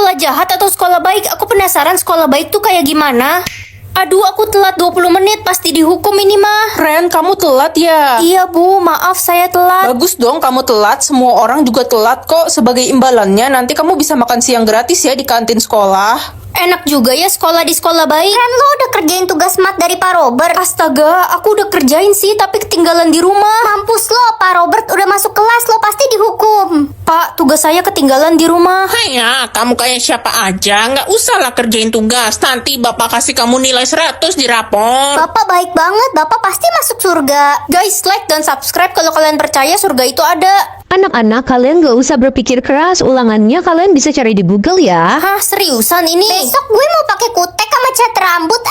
Sekolah jahat atau sekolah baik? Aku penasaran sekolah baik tuh kayak gimana. Aduh, aku telat 20 menit, pasti dihukum ini mah. Ren, kamu telat ya? Iya bu, maaf saya telat. Bagus dong kamu telat, semua orang juga telat kok. Sebagai imbalannya nanti kamu bisa makan siang gratis ya di kantin sekolah. Enak juga ya sekolah di sekolah baik. Ren, lo udah kerjain tugas mat dari Pak Robert? Astaga, aku udah kerjain sih tapi ketinggalan di rumah. Mampus lo, Pak Robert udah masuk kelas, lo pasti dihukum. Pak, tugas saya ketinggalan di rumah. Ya, kamu kayak siapa aja, nggak usah lah kerjain tugas. Nanti bapak kasih kamu nilai 100 di rapor. Bapak baik banget, bapak pasti masuk surga. Guys, like dan subscribe kalau kalian percaya surga itu ada. Anak-anak, kalian gak usah berpikir keras, ulangannya kalian bisa cari di Google ya. Hah, seriusan ini? Besok gue mau pakai kutek sama cat rambut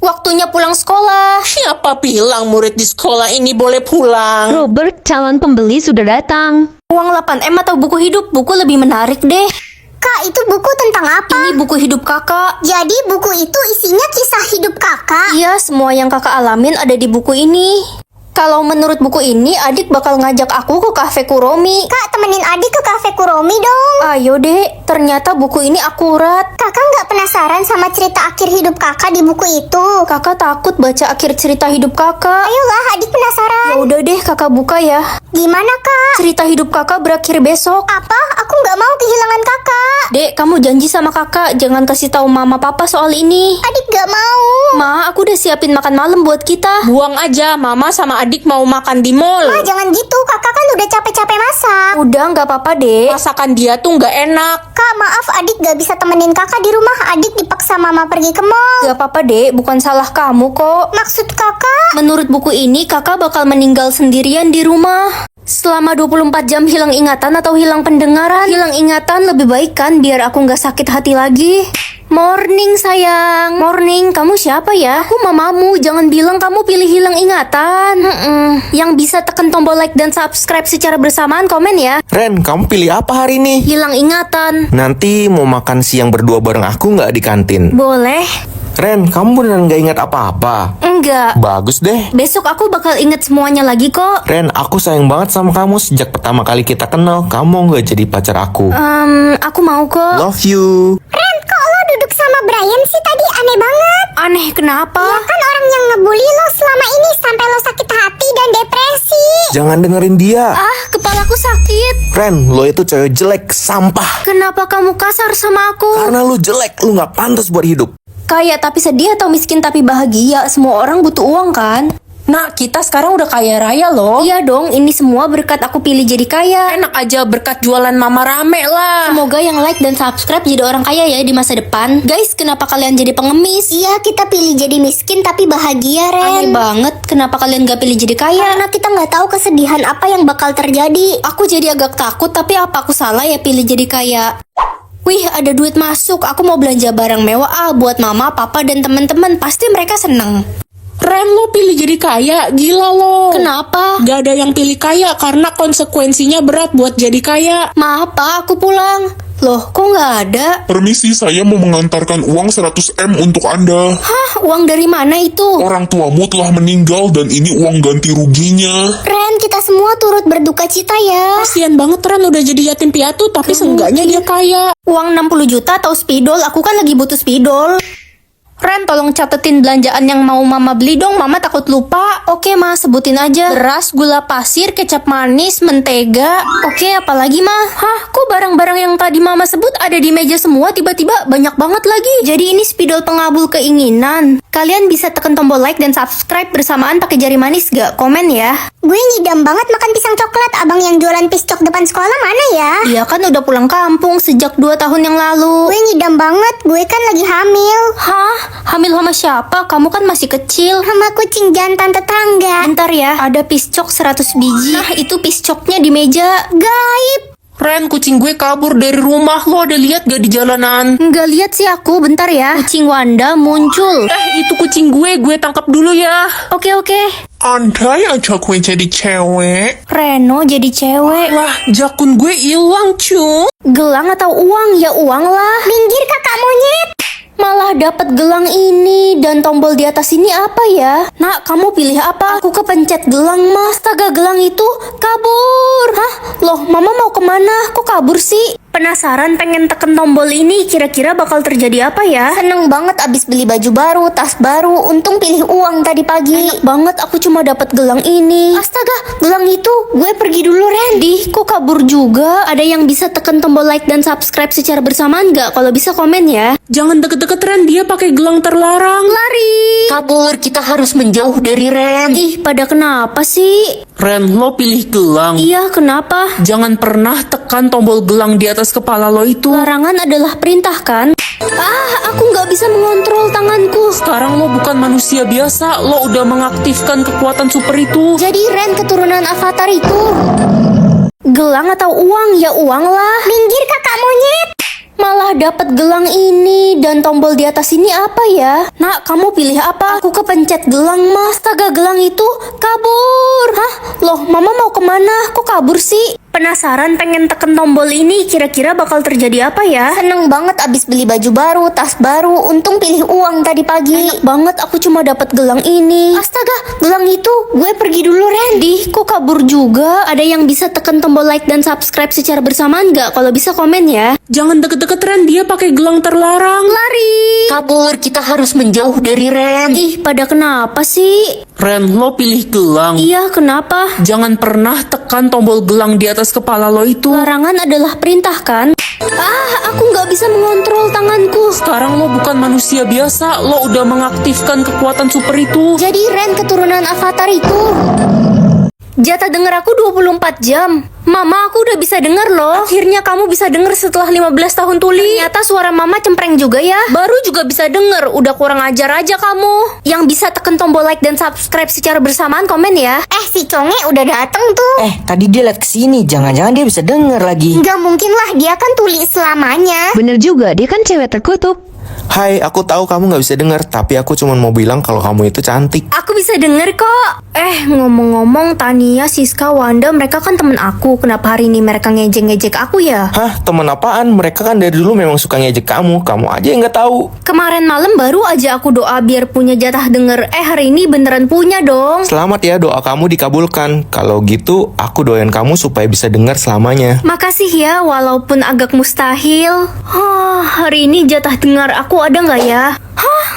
Waktunya pulang sekolah. Siapa bilang murid di sekolah ini boleh pulang? Robert, calon pembeli sudah datang. Uang 8M atau buku hidup? Buku lebih menarik deh. Kak, itu buku tentang apa? Ini buku hidup kakak. Jadi buku itu isinya kisah hidup kakak. Iya, semua yang kakak alamin ada di buku ini. Kalau menurut buku ini, adik bakal ngajak aku ke kafe Kuromi. Kak, temenin adik ke kafe Kuromi dong. Ayo deh, ternyata buku ini akurat. Kakak nggak penasaran sama cerita akhir hidup kakak di buku itu? Kakak takut baca akhir cerita hidup kakak. Ayolah, adik penasaran. Ya udah deh, kakak buka ya. Gimana kak? Cerita hidup kakak berakhir besok. Apa? Aku nggak mau kehilangan kakak. Dek, kamu janji sama kakak jangan kasih tahu mama papa soal ini. Adik nggak mau. Ma, aku udah siapin makan malam buat kita. Buang aja, mama sama adik mau makan di mall. Ma, jangan gitu. Kakak kan udah capek-capek masak. Udah, nggak apa-apa dek. Masakan dia tuh nggak enak. Kak, maaf adik gak bisa temenin kakak di rumah. Adik dipaksa mama pergi ke mall. Gak apa-apa dek, bukan salah kamu kok. Maksud kakak? Menurut buku ini, kakak bakal meninggal sendirian di rumah. Selama 24 jam hilang ingatan atau hilang pendengaran. Hilang ingatan lebih baik kan, biar aku gak sakit hati lagi. Morning sayang. Morning, kamu siapa ya? Aku mamamu, jangan bilang kamu pilih hilang ingatan. Yang bisa tekan tombol like dan subscribe secara bersamaan, komen ya. Ren, kamu pilih apa hari ini? Hilang ingatan. Nanti mau makan siang berdua bareng aku nggak di kantin? Boleh? Ren, kamu beneran nggak ingat apa-apa? Enggak. Bagus deh. Besok aku bakal inget semuanya lagi kok. Ren, aku sayang banget sama kamu sejak pertama kali kita kenal. Kamu mau nggak jadi pacar aku? Aku mau kok. Love you. Ren, kok lo duduk sama Brian sih tadi? Aneh banget. Aneh kenapa? Ya kan orang yang ngebully lo selama ini sampai lo sakit hati dan depresi. Jangan dengerin dia. Kepalaku sakit. Ren, lo itu cewek jelek, sampah. Kenapa kamu kasar sama aku? Karena lo jelek, lo nggak pantas buat hidup. Kaya tapi sedih atau miskin tapi bahagia? Semua orang butuh uang kan? Nah, kita sekarang udah kaya raya loh. Iya dong, ini semua berkat aku pilih jadi kaya. Enak aja berkat jualan mama rame lah. Semoga yang like dan subscribe jadi orang kaya ya di masa depan. Guys, kenapa kalian jadi pengemis? Iya, kita pilih jadi miskin tapi bahagia, Aneh Ren. banget, kenapa kalian gak pilih jadi kaya? Karena kita nggak tahu kesedihan apa yang bakal terjadi. Aku jadi agak takut, tapi apa aku salah ya pilih jadi kaya? Wih, ada duit masuk. Aku mau belanja barang mewah buat mama, papa, dan teman-teman. Pasti mereka seneng. Ren, lo pilih jadi kaya, gila lo. Kenapa? Gak ada yang pilih kaya karena konsekuensinya berat buat jadi kaya. Maaf pak, aku pulang. Loh, kok nggak ada? Permisi, saya mau mengantarkan uang 100M untuk Anda. Hah, uang dari mana itu? Orang tuamu telah meninggal dan ini uang ganti ruginya. Ren, kita semua turut berduka cita ya. Kasian banget Ren udah jadi yatim piatu tapi seenggaknya dia kaya. Uang 60 juta atau spidol? Aku kan lagi butuh spidol. Ren, tolong catetin belanjaan yang mau mama beli dong, mama takut lupa. Oke ma, sebutin aja. Beras, gula pasir, kecap manis, mentega. Oke, apalagi ma? Hah, kok barang-barang yang tadi mama sebut ada di meja semua, tiba-tiba banyak banget lagi. Jadi ini spidol pengabul keinginan. Kalian bisa tekan tombol like dan subscribe bersamaan pakai jari manis gak? Komen ya. Gue ngidam banget makan pisang coklat. Abang yang jualan piscok depan sekolah mana ya? Dia kan udah pulang kampung sejak 2 tahun yang lalu. Gue ngidam banget. Gue kan lagi hamil. Hah? Hamil sama siapa? Kamu kan masih kecil. Sama kucing jantan tetangga. Bentar ya, ada piscok 100 biji. Nah, itu piscoknya di meja. Gaib. Ren, kucing gue kabur dari rumah. Lo ada lihat gak di jalanan? Nggak lihat sih aku, bentar ya. Kucing Wanda muncul. Itu kucing gue tangkap dulu ya. Oke. Andai aja gue jadi cewek. Reno jadi cewek. Wah, jakun gue hilang cu. Gelang atau uang? Ya uang lah. Minggir kakak monyet. Malah dapat gelang ini dan tombol di atas ini apa ya? Nak, kamu pilih apa? Aku kepencet gelang mas. Astaga, gelang itu kabur. Hah? Loh, mama mau kemana? Kok kabur sih? Penasaran pengen teken tombol ini, kira-kira bakal terjadi apa ya? Seneng banget abis beli baju baru, tas baru. Untung pilih uang tadi pagi. Enak banget, aku cuma dapat gelang ini. Astaga, gelang itu. Gue pergi dulu, Ren. Dih, kok kabur juga? Ada yang bisa tekan tombol like dan subscribe secara bersamaan nggak? Kalau bisa komen ya. Jangan deket-deket Ren, dia pakai gelang terlarang. Lari! Kabur, kita harus menjauh dari Ren. Ih, pada kenapa sih? Ren, lo pilih gelang. Iya, kenapa? Jangan pernah tekan tombol gelang di atas kepala lo itu. Larangan adalah perintah kan? Aku nggak bisa mengontrol tanganku. Sekarang lo bukan manusia biasa, lo udah mengaktifkan kekuatan super itu. Jadi Ren keturunan Avatar itu. Gelang atau uang? Ya uang lah. Minggir kakak monyet. Malah dapat gelang ini dan tombol di atas ini apa ya? Nak, kamu pilih apa? Aku kepencet gelang, Mas. Astaga, gelang itu kabur. Hah? Loh, Mama mau kemana? Kok kabur sih? Penasaran pengen teken tombol ini, kira-kira bakal terjadi apa ya? Seneng banget abis beli baju baru, tas baru. Untung pilih uang tadi pagi. Enak banget, aku cuma dapat gelang ini. Astaga, gelang itu. Gue pergi dulu, Ren. Dih, kok kabur juga? Ada yang bisa tekan tombol like dan subscribe secara bersamaan nggak? Kalau bisa komen ya. Jangan deket-deket Ren, dia pakai gelang terlarang. Lari! Kabur, kita harus menjauh dari Ren. Ih, pada kenapa sih? Ren, lo pilih gelang. Iya, kenapa? Jangan pernah tekan tombol gelang di atas kepala lo itu. Larangan adalah perintah kan? Aku nggak bisa mengontrol tanganku. Sekarang lo bukan manusia biasa, lo udah mengaktifkan kekuatan super itu. Jadi Ren keturunan Avatar itu. Jatah denger aku 24 jam. Mama, aku udah bisa denger loh. Akhirnya kamu bisa denger setelah 15 tahun tuli. Ternyata suara mama cempreng juga ya. Baru juga bisa denger. Udah kurang ajar aja kamu. Yang bisa tekan tombol like dan subscribe secara bersamaan komen ya. Si Conge udah dateng tuh. Tadi dia liat kesini, jangan-jangan dia bisa denger lagi. Nggak mungkin lah, dia kan tuli selamanya. Bener juga, dia kan cewek terkutuk. Hai, aku tahu kamu nggak bisa dengar, tapi aku cuma mau bilang kalau kamu itu cantik. Aku bisa denger kok. Ngomong-ngomong, Tania, Siska, Wanda, mereka kan temen aku. Kenapa hari ini mereka ngejek-ngejek aku ya? Hah, temen apaan? Mereka kan dari dulu memang suka ngejek kamu. Kamu aja yang nggak tahu. Kemarin malam baru aja aku doa biar punya jatah denger. Hari ini beneran punya dong. Selamat ya, doa kamu dikabulkan. Kalau gitu, aku doain kamu supaya bisa dengar selamanya. Makasih ya, walaupun agak mustahil. Hari ini jatah dengar aku ada nggak ya?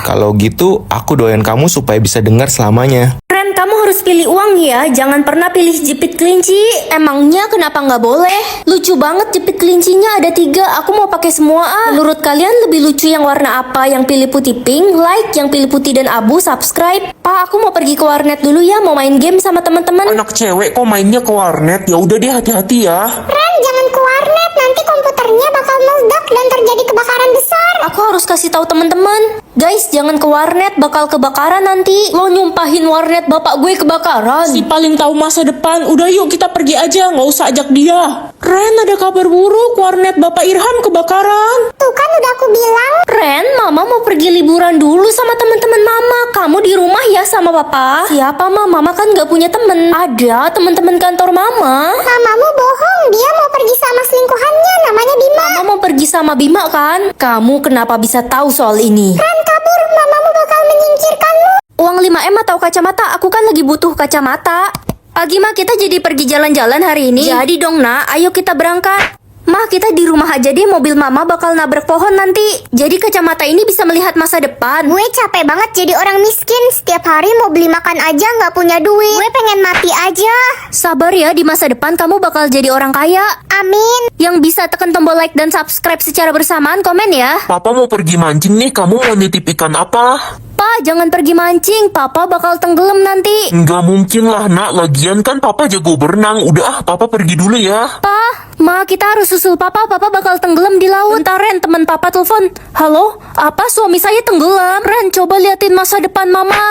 Kalau gitu, aku doain kamu supaya bisa dengar selamanya. Ren, kamu harus pilih uang ya. Jangan pernah pilih jepit kelinci. Emangnya kenapa nggak boleh? Lucu banget jepit kelincinya ada 3. Aku mau pakai semua. Menurut kalian lebih lucu yang warna apa? Yang pilih putih pink, like. Yang pilih putih dan abu, subscribe. Pak, aku mau pergi ke warnet dulu ya. Mau main game sama teman-teman. Anak cewek kok mainnya ke warnet? Ya udah deh, hati-hati ya. Ren, jangan ke warnet. Nanti komputernya bakal meledak dan terjadi kebakaran besar. Aku harus kasih tahu teman-teman. Guys, jangan ke warnet, bakal kebakaran nanti. Lo nyumpahin warnet bapak gue kebakaran. Si paling tahu masa depan. Udah yuk kita pergi aja, nggak usah ajak dia. Ren, ada kabar buruk, warnet Bapak Irham kebakaran. Tuh kan udah aku bilang. Ren, Mama mau pergi liburan dulu sama teman-teman Mama. Kamu di rumah ya sama Papa? Siapa Mama? Mama kan gak punya temen. Ada teman-teman kantor Mama. Mamamu bohong, dia mau pergi sama selingkuhannya, namanya Bima. Mama mau pergi sama Bima kan? Kamu kenapa bisa tahu soal ini? Ren kabur, mamamu bakal menyingkirkanmu. Uang 5M atau kacamata? Aku kan lagi butuh kacamata. Pagi mah kita jadi pergi jalan-jalan hari ini. Jadi dong nak, ayo kita berangkat. Mah, kita di rumah aja deh, mobil mama bakal nabrak pohon nanti. Jadi kacamata ini bisa melihat masa depan. Gue capek banget jadi orang miskin. Setiap hari mau beli makan aja nggak punya duit. Gue pengen mati aja. Sabar ya, di masa depan kamu bakal jadi orang kaya. Amin. Yang bisa tekan tombol like dan subscribe secara bersamaan, komen ya. Papa mau pergi mancing nih, kamu mau nitip ikan apa? Pa, jangan pergi mancing, Papa bakal tenggelam nanti. Nggak mungkin lah nak, lagian kan Papa jago berenang. Udah Papa pergi dulu ya. Pa, Ma, kita harus susul Papa bakal tenggelam di laut. Bentar Ren, teman Papa telepon. Halo, apa suami saya tenggelam? Ren, coba liatin masa depan Mama.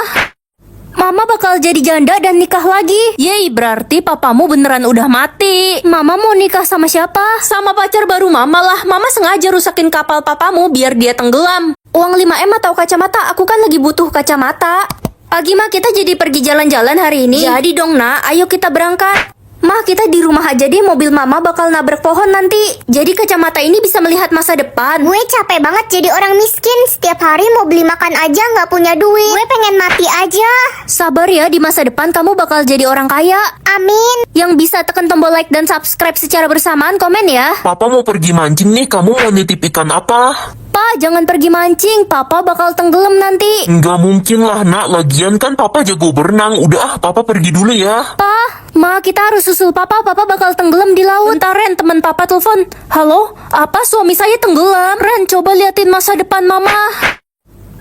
Mama bakal jadi janda dan nikah lagi. Yeay, berarti papamu beneran udah mati. Mama mau nikah sama siapa? Sama pacar baru Mama lah. Mama sengaja rusakin kapal papamu biar dia tenggelam. Uang 5M atau kacamata? Aku kan lagi butuh kacamata. Pagi mah kita jadi pergi jalan-jalan hari ini. Jadi dong nak, ayo kita berangkat. Mah, kita di rumah aja deh, mobil mama bakal nabrak pohon nanti. Jadi kacamata ini bisa melihat masa depan. Gue capek banget jadi orang miskin. Setiap hari mau beli makan aja nggak punya duit. Gue pengen mati aja. Sabar ya, di masa depan kamu bakal jadi orang kaya. Amin. Yang bisa tekan tombol like dan subscribe secara bersamaan, komen ya. Papa mau pergi mancing nih, kamu mau nitip ikan apa? Pa, jangan pergi mancing, papa bakal tenggelam nanti. Nggak mungkin lah nak, lagian kan papa jago berenang. Udah papa pergi dulu ya. Pa, ma, kita harus susul papa bakal tenggelam di laut. Bentar Ren, teman papa telepon. Halo, apa suami saya tenggelam? Ren, coba liatin masa depan mama.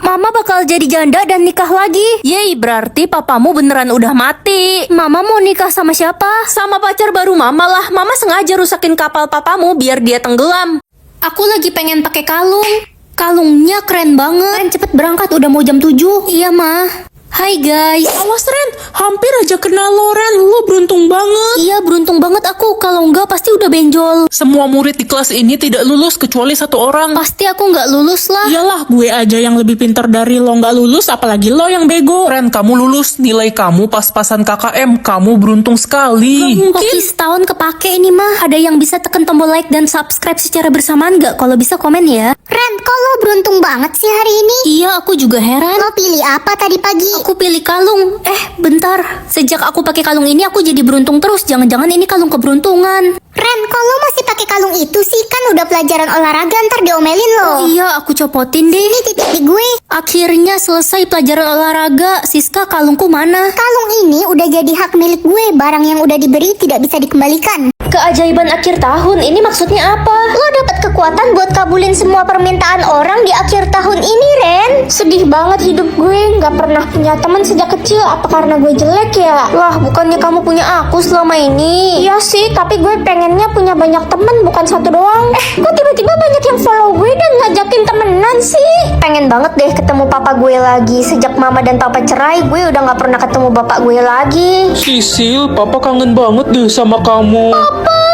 Mama bakal jadi janda dan nikah lagi. Yeay, berarti papamu beneran udah mati. Mama mau nikah sama siapa? Sama pacar baru mama lah. Mama sengaja rusakin kapal papamu biar dia tenggelam. Aku lagi pengen pakai kalung. Kalungnya keren banget. Ren, cepet berangkat, udah mau jam 7. Iya, Ma. Hai guys. Awas Ren, hampir aja kena lo Ren, lo beruntung banget. Iya, beruntung banget aku. Kalau enggak pasti udah benjol. Semua murid di kelas ini tidak lulus kecuali satu orang. Pasti aku nggak lulus lah. Iyalah, gue aja yang lebih pintar dari lo nggak lulus, apalagi lo yang bego. Ren, kamu lulus, nilai kamu pas-pasan KKM, kamu beruntung sekali. Oke, setahun kepake ini mah. Ada yang bisa tekan tombol like dan subscribe secara bersamaan nggak? Kalau bisa komen ya. Ren, kok lo beruntung banget sih hari ini? Iya, aku juga heran. Lo pilih apa tadi pagi? Aku pilih kalung. Bentar. Sejak aku pakai kalung ini aku jadi beruntung terus. Jangan-jangan ini kalung keberuntungan. Ren, kok lo masih pakai kalung itu sih? Kan udah pelajaran olahraga, ntar diomelin lo. Iya, aku copotin deh. Ini titip di gue. Akhirnya selesai pelajaran olahraga. Siska, kalungku mana? Kalung ini udah jadi hak milik gue. Barang yang udah diberi tidak bisa dikembalikan. Keajaiban akhir tahun, ini maksudnya apa? Lo dapat kekuatan buat kabulin semua permintaan orang di akhir tahun ini, Ren. Sedih banget hidup gue, nggak pernah punya teman sejak kecil. Apa karena gue jelek ya? Lah, bukannya kamu punya aku selama ini? Iya sih, tapi gue pengennya punya banyak teman, bukan satu doang. Kok tiba-tiba banyak yang follow gue dan ngajakin temenan sih? Pengen banget deh ketemu papa gue lagi. Sejak mama dan papa cerai, gue udah nggak pernah ketemu bapak gue lagi. Sisil, papa kangen banget deh sama kamu.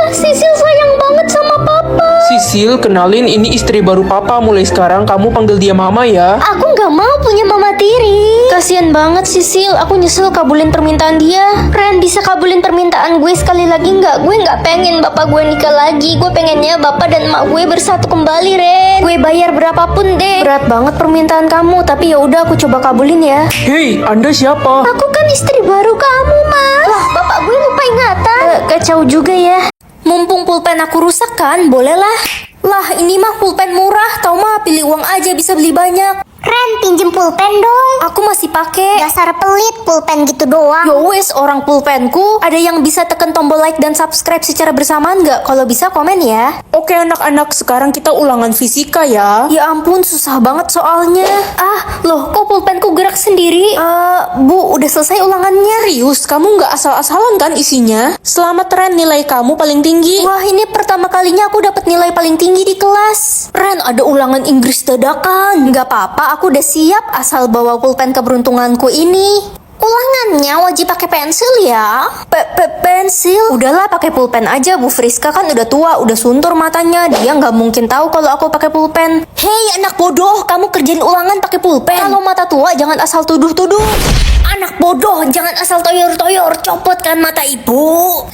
Sisil sayang banget sama papa. Sisil, kenalin ini istri baru papa. Mulai sekarang kamu panggil dia mama ya. Aku nggak mau punya mama tiri. Kasian banget Sisil, aku nyesel kabulin permintaan dia. Ren, bisa kabulin permintaan gue sekali lagi nggak? Gue nggak pengen bapak gue nikah lagi. Gue pengennya bapak dan emak gue bersatu kembali, Ren. Gue bayar berapapun deh. Berat banget permintaan kamu, tapi ya udah aku coba kabulin ya. Hei, Anda siapa? Aku kan istri baru kamu, Mas. Lah, bapak gue lupa ingatan. Kacau juga ya. Mumpung pulpen aku rusak kan, bolehlah. Lah, ini mah pulpen murah, tau mah pilih uang aja bisa beli banyak. Ren, pinjem pulpen dong. Aku masih pakai. Dasar pelit, pulpen gitu doang. Yo wes, orang pulpenku. Ada yang bisa tekan tombol like dan subscribe secara bersamaan nggak? Kalau bisa komen ya. Oke anak-anak, sekarang kita ulangan fisika ya. Ya ampun, susah banget soalnya. Loh, kok pulpenku gerak sendiri? Bu, udah selesai ulangannya. Serius, kamu nggak asal-asalan kan isinya? Selamat Ren, nilai kamu paling tinggi. Wah, ini pertama kalinya aku dapat nilai paling tinggi di kelas. Ren, ada ulangan Inggris dadakan. Nggak apa-apa, aku udah siap asal bawa pulpen keberuntunganku ini. Ulangannya wajib pakai pensil ya. Pensil? Udahlah, pakai pulpen aja. Bu Friska kan udah tua, udah suntur matanya. Dia nggak mungkin tahu kalau aku pakai pulpen. Hei anak bodoh, kamu kerjain ulangan pakai pulpen. Kalau mata tua jangan asal tuduh-tuduh. Anak bodoh, jangan asal toyor-toyor. Copot kan mata ibu.